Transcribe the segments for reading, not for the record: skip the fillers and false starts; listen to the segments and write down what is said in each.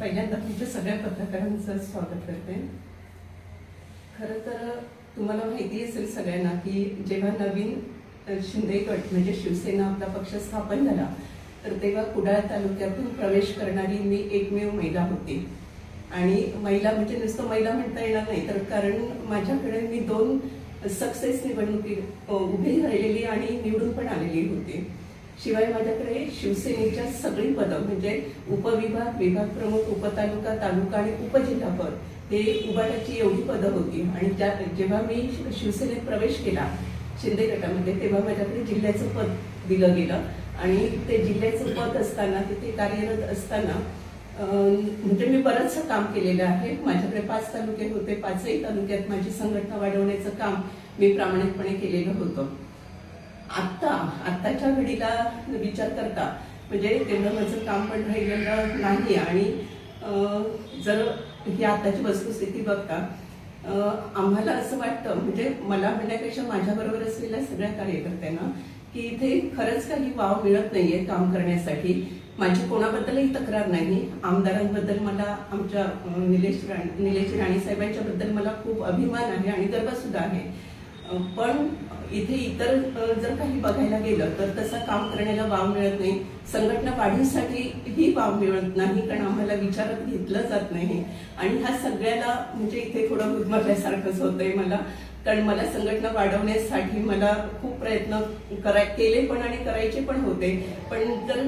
पहिल्यांदा तुमच्या सगळ्या पत्रकारांचं स्वागत करते. खरं तर तुम्हाला माहिती असेल सगळ्यांना की जेव्हा नवीन शिंदे गट म्हणजे शिवसेना आपला पक्ष स्थापन झाला तर तेव्हा कुडाळ तालुक्यातून प्रवेश करणारी मी एकमेव महिला होती. आणि महिला म्हणजे नुसतं महिला म्हणता येणार नाही, तर कारण माझ्याकडे मी 2 सक्सेस निवडणुकी उभी राहिलेली आणि निवडून पण आलेली होती. शिवाय माझ्याकडे शिवसेनेच्या सगळी पदं म्हणजे उपविभाग, विभाग प्रमुख, उपतालुका, तालुका आणि उपजिल्हा पद हे उभाटाची एवढी पदं होती. आणि जेव्हा मी शिवसेनेत प्रवेश केला शिंदे गटामध्ये तेव्हा माझ्याकडे जिल्ह्याचं पद दिलं गेलं. आणि ते जिल्ह्याचं पद असताना तिथे कार्यरत असताना म्हणजे मी बरंचसं काम केलेलं आहे. माझ्याकडे 5 तालुके होते. 5ही तालुक्यात माझी संघटना वाढवण्याचं काम मी प्रामाणिकपणे केलेलं होतं. आत्ताच्या घडीला विचार करता म्हणजे तेवढं माझं काम पण राहिलेलं नाही. आणि जर ही आत्ताची वस्तुस्थिती बघता आम्हाला असं वाटतं म्हणजे मला म्हणण्यापेक्षा माझ्याबरोबर असलेल्या सगळ्या कार्यकर्त्यांना की इथे खरंच काही वाव मिळत नाहीये काम करण्यासाठी. माझी कोणाबद्दलही तक्रार नाही. आमदारांबद्दल मला आमच्या निलेश राणे साहेबांच्याबद्दल मला खूप अभिमान आहे आणि गर्व सुद्धा आहे. पण इथे इतर जर काही बघायला गेलं तर तसं काम करण्याला वाव मिळत नाही. संघटना वाढीसाठी ही वाव मिळत नाही कारण आम्हाला विचारात घेतलं जात नाही. आणि ह्या सगळ्याला म्हणजे इथे थोडं गुदमरल्यासारखंच होतंय मला. कारण मला संघटना वाढवण्यासाठी मला खूप प्रयत्न केले पण आणि करायचे पण होते. पण जर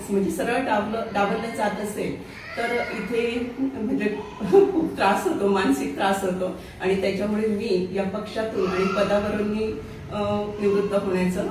म्हणजे सरळ डावललं जात असेल तर इथे म्हणजे खूप त्रास होतो, मानसिक त्रास होतो. आणि त्याच्यामुळे मी या पक्षातून आणि पदावरून मी निवृत्त होण्याचं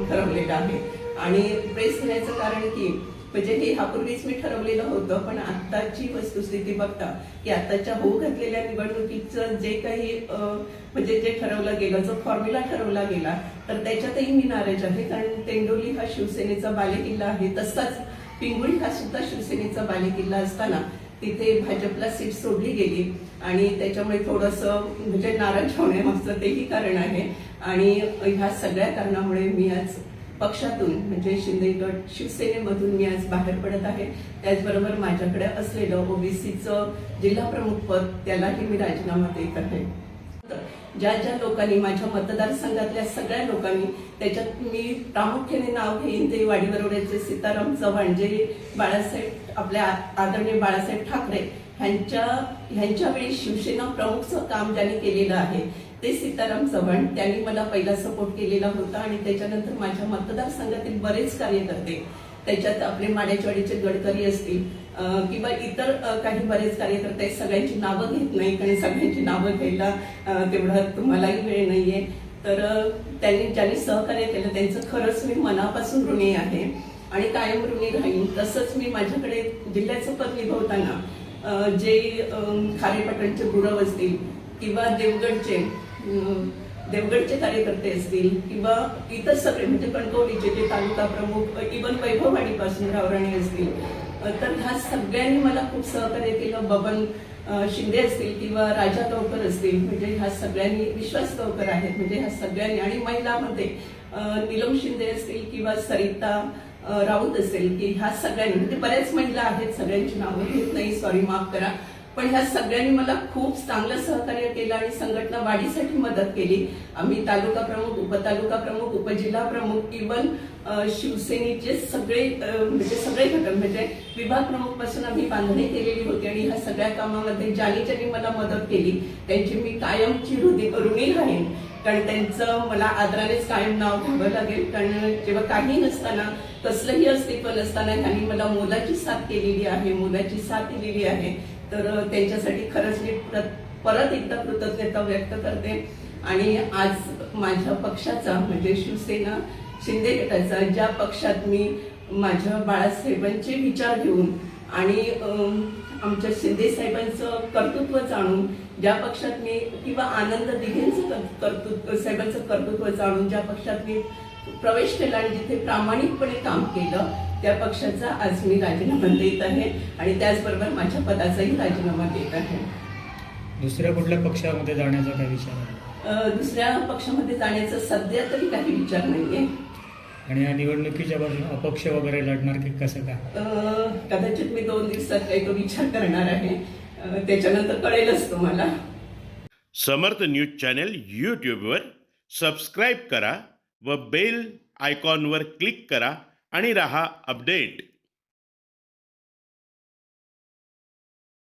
ठरवलेलं आहे. आणि प्रेस घेण्याचं कारण की म्हणजे हे ह्यापूर्वीच मी ठरवलेलं होतं. पण आत्ताची वस्तुस्थिती बघता की आत्ताच्या होऊ घातलेल्या निवडणुकीचं जे काही म्हणजे जे ठरवलं गेलं, जो फॉर्म्युला ठरवला गेला तर त्याच्यातही मी नाराज आहे. कारण तेंडोली हा शिवसेनेचा बालेकिल्ला आहे, तसाच पिंगुळी हा सुद्धा शिवसेनेचा बालेकिल्ला असताना तिथे भाजपला सीट सोडली गेली. आणि त्याच्यामुळे थोडंसं म्हणजे नाराज होण्यामागचं तेही कारण आहे. आणि ह्या सगळ्या कारणामुळे मी आज पक्षातून म्हणजे शिंदे गट शिवसेनेमधून मी आज बाहेर पडत आहे. त्याचबरोबर माझ्याकडे असलेलं ओबीसीचं जिल्हा प्रमुख पद त्यालाही मी राजीनामा देत आहे. ज्या लोकांनी माझ्या मतदारसंघातल्या सगळ्या लोकांनी त्याच्यात मी प्रामुख्याने नाव घेईन ते वाडीवरोड्याचे सीताराम चव्हाण जे आपल्या आदरणीय बाळासाहेब ठाकरे ह्यांच्या वेळी शिवसेना प्रमुखचं काम ज्यांनी केलेलं आहे ते सीताराम चव्हाण. त्यांनी मला पहिला सपोर्ट केलेला होता. आणि त्याच्यानंतर माझ्या मतदारसंघातील बरेच कार्यकर्ते त्याच्यात आपले माड्याचवाडीचे गडकरी असतील किंवा इतर काही बरेच कार्यकर्ते सगळ्यांची नावं घेत नाही कारण सगळ्यांची नावं घ्यायला तेवढा तुम्हालाही वेळ नाहीये. तर ज्यांनी सहकार्य केलं त्यांचं खरंच मी मनापासून ऋणी आहे आणि कायम ऋणी राहीन. तसंच मी माझ्याकडे जिल्ह्याचं पद निभवताना जे खारेपाटणचे गुरव असतील किंवा देवगडचे कार्यकर्ते असतील किंवा इतर सगळे म्हणजे कणकवलीचे जे तालुका प्रमुख इव्हन वैभववाडीपासून रावराणे असतील तर ह्या सगळ्यांनी मला खूप सहकार्य केलं. बबन शिंदे असतील किंवा राजा गावकर असतील म्हणजे ह्या सगळ्यांनी, विश्वास गावकर आहेत म्हणजे ह्या सगळ्यांनी. आणि महिलांमध्ये नीलम शिंदे असतील किंवा सरिता राऊत असेल की ह्या सगळ्यांनी म्हणजे बऱ्याच महिला आहेत, सगळ्यांची नावं घेत नाही, सॉरी माफ करा. पण ह्या सगळ्यांनी मला खूप चांगलं सहकार्य केलं आणि संघटना वाढीसाठी मदत केली. आम्ही तालुका प्रमुख, उपतालुका प्रमुख, उपजिल्हा प्रमुख, इव्हन शिवसेनेचे सगळे घटक म्हणजे विभाग प्रमुख पासून आम्ही बांधणी केलेली होती. आणि ह्या सगळ्या कामामध्ये ज्यांनी मला मदत केली त्यांची मी कायमची ऋणी राहीन. कारण त्यांचं मला आदरानेच कायम नाव घ्यावं लागेल. कारण जेव्हा काही नसताना, कसलंही अस्तित्व नसताना त्यांनी मला मोलाची साथ केलेली आहे, मोलाची साथ दिलेली आहे. तर त्यांच्यासाठी खरंच मी परत एकदा कृतज्ञता व्यक्त करते. आणि आज माझ्या पक्षाचा म्हणजे शिवसेना शिंदे गटाचा, ज्या पक्षात मी माझ्या बाळासाहेबांचे विचार घेऊन आणि आमच्या शिंदे साहेबांचं कर्तृत्व जाणून, ज्या पक्षात मी किंवा आनंद दिघेंचं साहेबांचं कर्तृत्व जाणून ज्या पक्षात मी प्रवेश केला आणि जिथे प्रामाणिकपणे काम केलं त्या पक्षाचा आज मी राजीनामा देत आहे. आणि त्याचबरोबर माझ्या पदाचाही राजीनामा देत आहे. दुसऱ्या कुठल्या पक्षामध्ये जाण्याचा काही विचार आहे? दुसऱ्या पक्षामध्ये जाण्याचा सध्या तरी काही विचार नाहीये. आणि या निवडणुकीच्या बाजूने अपक्ष वगैरे लढणार की कसं काय? कदाचित मी 2 दिवसात काही तो विचार करणार आहे. त्याच्यानंतर कळेलच तुम्हाला. समर्थ न्यूज चॅनल यूट्यूबवर सबस्क्राईब करा व बेल आयकॉनवर क्लिक करा आणि रहा अपडेट.